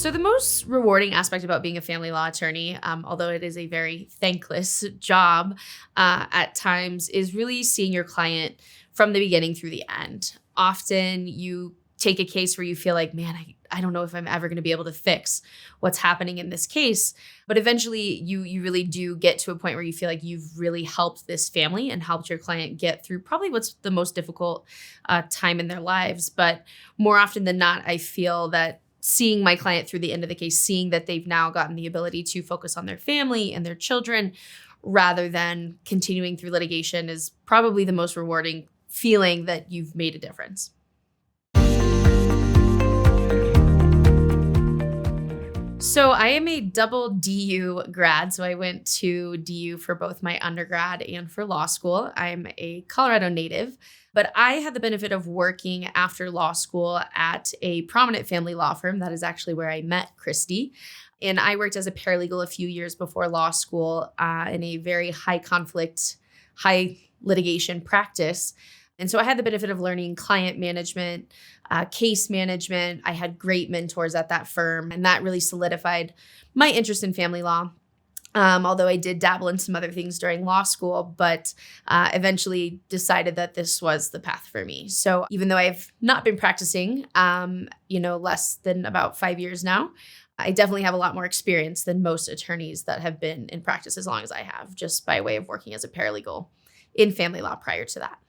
So the most rewarding aspect about being a family law attorney, although it is a very thankless job at times, is really seeing your client from the beginning through the end. Often you take a case where you feel like, man, I don't know if I'm ever going to be able to fix what's happening in this case. But eventually you really do get to a point where you feel like you've really helped this family and helped your client get through probably what's the most difficult time in their lives. But more often than not, I feel that seeing my client through the end of the case, seeing that they've now gotten the ability to focus on their family and their children rather than continuing through litigation is probably the most rewarding feeling that you've made a difference. So I am a double DU grad. So I went to DU for both my undergrad and for law school. I'm a Colorado native, but I had the benefit of working after law school at a prominent family law firm. That is actually where I met Christy. And I worked as a paralegal a few years before law school in a very high conflict, high litigation practice. And so I had the benefit of learning client management, case management. I had great mentors at that firm, and that really solidified my interest in family law. Although I did dabble in some other things during law school, but eventually decided that this was the path for me. So even though I've not been practicing, less than about 5 years now, I definitely have a lot more experience than most attorneys that have been in practice as long as I have, just by way of working as a paralegal in family law prior to that.